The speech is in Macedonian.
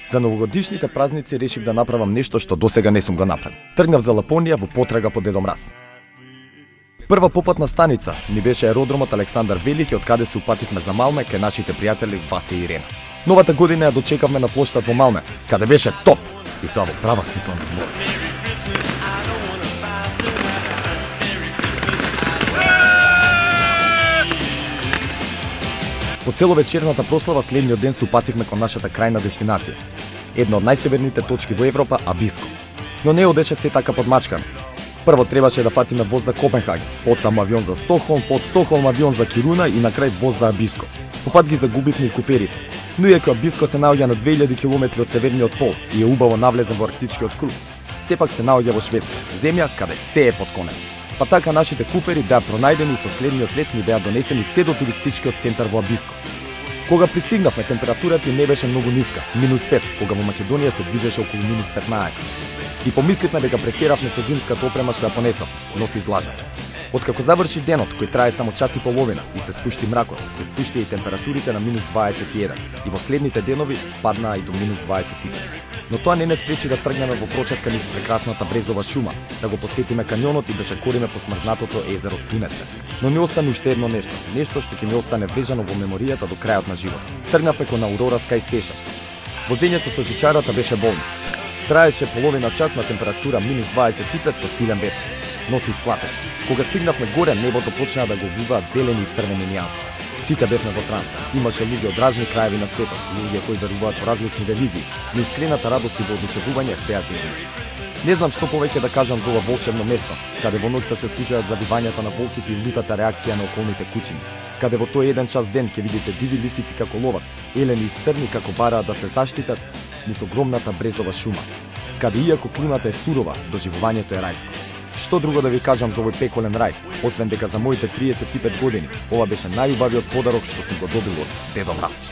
За новогодишните празници решив да направам нешто што досега не сум го направил. Тргнав за Лапонија во потрага по Дедо Мраз. Прва попатна станица ни беше аеродромот Александар Велики, од каде се упативме за Малме кај нашите пријатели Васе и Ирена. Новата година ја дочекавме на плоштад во Малме, каде беше топ, и тоа во права смисла на зборот. По целовечерната прослава следниот ден се упативме кон нашата крајна дестинација, една од најсеверните точки во Европа, Абиско. Но не одеше се така подмачкано. Прво требаше да фатиме воз за Копенхаген, потаму авион за Стокхолм, под Стокхолм авион за Кируна и на крај воз за Абиско. По пат ги загубивме и куферите. Но иако Абиско се наоѓа на 2000 км од северниот пол и е убаво навлезен во арктичкиот круг, сепак се наоѓа во Шведска, земја каде се е под конец. Па така нашите куфери беа пронајдени и со следниот лет ни беа донесени се до туристичкиот центар во Абиско. Кога пристигнавме, температурата не беше многу ниска, -5, кога во Македонија се движеше околу -15. И помисливме дека претеравме со зимската опрема што ја понесав, но се излажа. Откако заврши денот, кој трае само час и половина, и се спушти мракот, се спушти и температурите на -21, и во следните денови паднаа и до -25. Но тоа не спречи да тргнеме во прочетка низ прекрасната Брезова шума, да го посетиме канјонот и да шакориме по смрзнатото езеро Тунетреск. Но не остана уште едно нешто што ќе ми остане врежано во меморијата до крајот на живот. Тргнавме кон Аурора Sky Station. Возењето со жичарата беше болно. Траеше половина час на температура -25 со силен ветер, но се исплатеше. Кога стигнавме горе, небото почна да го обвиваат зелени и црвени нијанси. Сите бевме во транс. Имаше луѓе од разни краеви на светот, луѓе кои веруваат во различни религии, но искрената радост и воодушевување беа заеднички. Не знам што повеќе да кажам за ова волшебно место, каде во ноќта се слушаат завивањата на волците и лутата реакција на околните куќини, каде во тој еден час ден ќе видите диви лисици како ловат, елени и срни како бараат да се заштитат низ огромната Брезова шума, каде иако климата е сурова, доживувањето е рајско. Што друго да ви кажам за овој пеколен рај, освен дека за моите 35 години ова беше најубавиот подарок што сум го добил од Дедо Мраз.